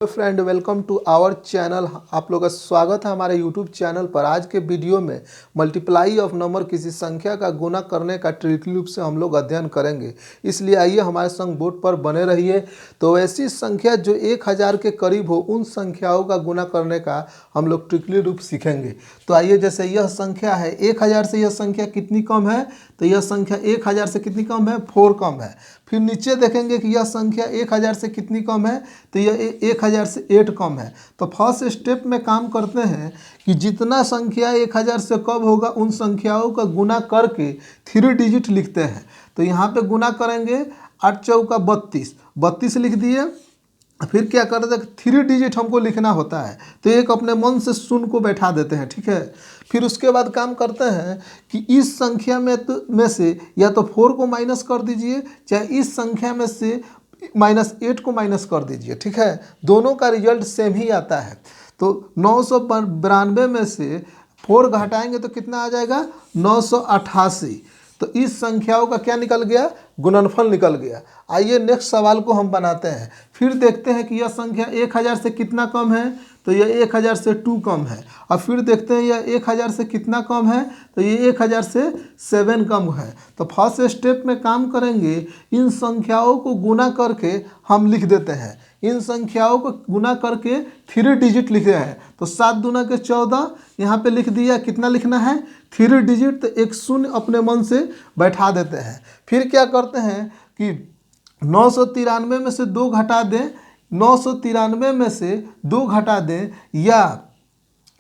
Friend, welcome to our channel. आप लोग का स्वागत है हमारे यूट्यूब चैनल पर। आज के वीडियो में मल्टीप्लाई ऑफ नंबर किसी संख्या का गुना करने का ट्रिकी रूप से हम लोग अध्ययन करेंगे। इसलिए आइए हमारे संग बोर्ड पर बने रहिए। तो ऐसी संख्या जो 1000 के करीब हो उन संख्याओं का गुना करने का हम लोग ट्रिकी रूप सीखेंगे। तो आइए, जैसे यह संख्या है 1000 से यह संख्या कितनी कम है, तो यह संख्या 1000 से कितनी कम है, 4 कम है। फिर नीचे देखेंगे कि यह संख्या 1000 से कितनी कम है, तो यह 1000 से 8 कम है। तो फर्स्ट स्टेप में काम करते हैं कि जितना संख्या 1000 से कम होगा उन संख्याओं का गुना करके 3 डिजिट लिखते हैं। तो यहाँ पे गुना करेंगे 8 चौका 32, 32 लिख दिए। फिर क्या करते हैं, 3 डिजिट हमको लिखना होता है, तो एक अपने मन से शून्य को बैठा देते हैं, ठीक है। फिर उसके बाद काम करते हैं कि इस संख्या में से या तो 4 को माइनस कर दीजिए, चाहे इस संख्या में से -8 को माइनस कर दीजिए, ठीक है। दोनों का रिजल्ट सेम ही आता है। तो 992 में से 4 घटाएंगे तो कितना आ जाएगा, 988। तो इस संख्याओं का क्या निकल गया, गुणनफल निकल गया। आइए नेक्स्ट सवाल को हम बनाते हैं। फिर देखते हैं कि यह संख्या 1000 से कितना कम है, तो यह 1000 से 2 कम है। और फिर देखते हैं यह 1000 से कितना कम है, तो ये 1000 से 7 कम है। तो फर्स्ट स्टेप में काम करेंगे, इन संख्याओं को गुना करके हम लिख देते हैं। इन संख्याओं को गुना करके 3 डिजिट लिख रहे हैं। तो 7 दूना के 14 यहाँ पे लिख दिया। कितना लिखना है, 3 डिजिट। तो एक शून्य अपने मन से बैठा देते हैं। फिर क्या करते हैं कि 993 में से 2 घटा दें, 993 में से 2 घटा दें, या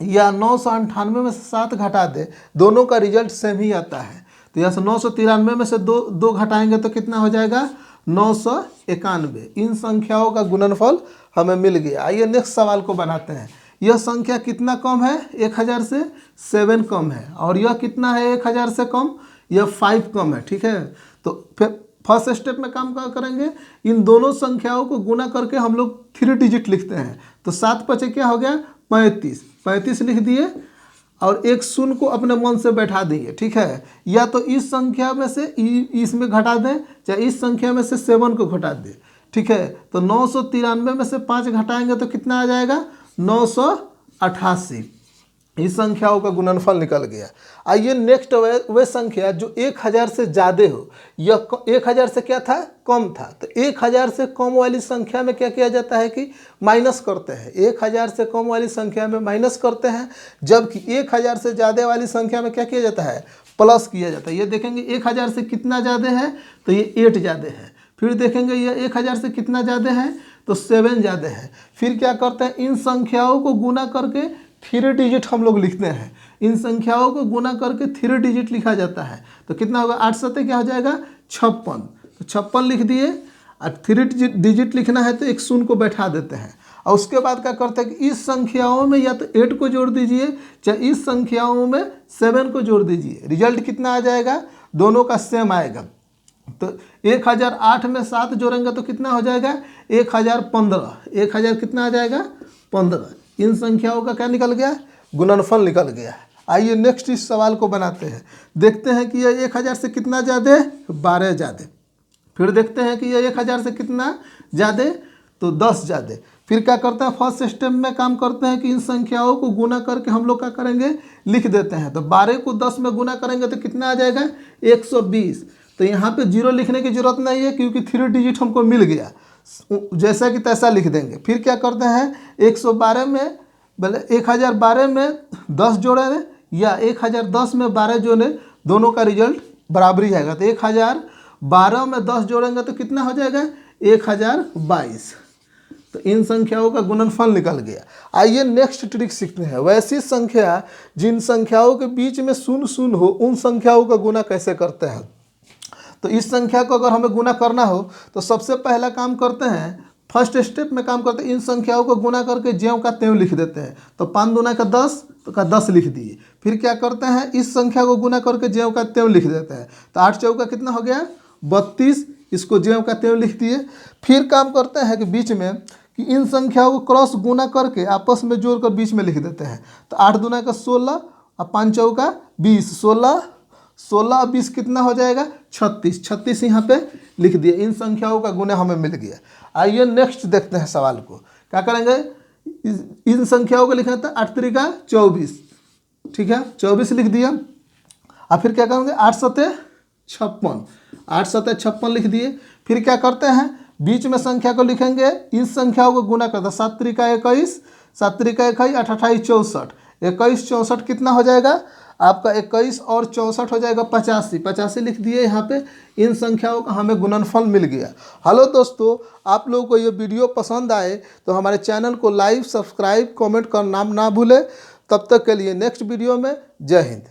998 में से 7 घटा दें। दोनों का रिजल्ट सेम ही आता है। तो यहाँ से 993 में से दो घटाएंगे तो कितना हो जाएगा, 991। इन संख्याओं का गुणनफल हमें मिल गया। आइए नेक्स्ट सवाल को बनाते हैं। यह संख्या कितना कम है, 1000 से 7 कम है। और यह कितना है 1000 से कम, यह 5 कम है, ठीक है। तो फिर फर्स्ट स्टेप में काम करेंगे, इन दोनों संख्याओं को गुना करके हम लोग 3 डिजिट लिखते हैं। तो 7 पचे क्या हो गया, 35, 35 लिख दिए। और एक शून्य को अपने मन से बैठा देंगे, ठीक है। या तो इस संख्या में से इसमें घटा दें, चाहे इस संख्या में से 7 को घटा दें, ठीक है। तो 993 में से 5 घटाएंगे तो कितना आ जाएगा, 988। इस संख्याओं का गुणनफल निकल गया। आइए नेक्स्ट, वे संख्या जो 1000 से ज़्यादा हो। यह 1000 से क्या था, कम था। तो 1000 से कम वाली संख्या में क्या किया जाता है कि माइनस करते हैं। 1000 से कम वाली संख्या में माइनस करते हैं, जबकि 1000 से ज़्यादा वाली संख्या में क्या किया जाता है, प्लस किया जाता है। ये देखेंगे 1000 से कितना ज़्यादा है, तो ये 8 ज़्यादा है। फिर देखेंगे ये 1000 से कितना ज़्यादा है, तो 7 ज़्यादा है। फिर क्या करते हैं, इन संख्याओं को गुना करके 3 डिजिट हम लोग लिखते हैं। इन संख्याओं को गुना करके 3 डिजिट लिखा जाता है। तो कितना होगा, 8 सत्ते क्या हो जाएगा, 56। तो 56 लिख दिए। और 3 डिजिट लिखना है तो एक शून्य को बैठा देते हैं। और उसके बाद क्या करते हैं कि इस संख्याओं में या तो 8 को जोड़ दीजिए, चाहे इस संख्याओं में 7 को जोड़ दीजिए। रिजल्ट कितना आ जाएगा, दोनों का सेम आएगा। तो 1008 में 7 जोड़ेंगे तो कितना हो जाएगा, 1015। 1000 कितना आ जाएगा, 15। इन संख्याओं का क्या निकल गया, गुणनफल निकल गया। आइए नेक्स्ट इस सवाल को बनाते हैं। देखते हैं कि यह 1000 से कितना ज़्यादा है, 12 ज़्यादा। फिर देखते हैं कि यह 1000 से कितना ज़्यादा, तो 10 ज़्यादा। फिर क्या करते हैं, फर्स्ट स्टेप में काम करते हैं कि इन संख्याओं को गुना करके हम लोग क्या करेंगे, लिख देते हैं। तो 12 को 10 में गुना करेंगे तो कितना आ जाएगा, 120। तो यहाँ पे 0 लिखने की जरूरत नहीं है, क्योंकि 3 डिजिट हमको मिल गया। जैसा कि तैसा लिख देंगे। फिर क्या करते हैं, 112 में 1012 में 10 जोड़े या 1010 में 12 जोड़े, दोनों का रिजल्ट बराबरी आएगा। तो 1012 में 10 जोड़ेंगे तो कितना हो जाएगा, 1022। तो इन संख्याओं का गुणनफल निकल गया। आइए नेक्स्ट ट्रिक सीखते हैं। वैसी संख्या जिन संख्याओं के बीच में शून्य शून्य हो, उन संख्याओं का गुना कैसे करते हैं। तो इस संख्या को अगर हमें गुना करना हो तो सबसे पहला काम करते हैं, फर्स्ट स्टेप में काम करते हैं, इन संख्याओं को गुना करके ज्यों का त्यों लिख देते हैं। तो 5 दूना का 10, तो का 10 लिख दिए। फिर क्या करते हैं, इस संख्या को गुना करके ज्यों का त्यों लिख देते हैं। तो 8 चौका कितना हो गया, 32। इसको ज्यों का त्यों लिख दिए। फिर काम करते हैं कि बीच में कि इन संख्याओं को क्रॉस गुना करके आपस में जोड़कर बीच में लिख देते हैं। तो 8 दूना का 16 और 5 चौका 20, 16 और 20 कितना हो जाएगा, 36। 36 यहाँ पे लिख दिए। इन संख्याओं का गुना हमें मिल गया। आइए नेक्स्ट देखते हैं सवाल को। क्या करेंगे, इन संख्याओं को लिखा था 8 3 का 24, ठीक है 24 लिख दिया। और फिर क्या करेंगे 8 7 56, 8 7 56 लिख दिए। फिर क्या करते हैं, बीच में संख्या को लिखेंगे, इन संख्याओं को गुना करते हैं, 7 3 का 21, 7 3 का 21, 8 28 64, 21 64 कितना हो जाएगा आपका, 21 और 64 हो जाएगा 85, 85 लिख दिए यहाँ पे। इन संख्याओं का हमें गुणनफल मिल गया। हेलो दोस्तों, आप लोगों को ये वीडियो पसंद आए तो हमारे चैनल को लाइक, सब्सक्राइब, कमेंट करना ना भूलें। तब तक के लिए नेक्स्ट वीडियो में जय हिंद।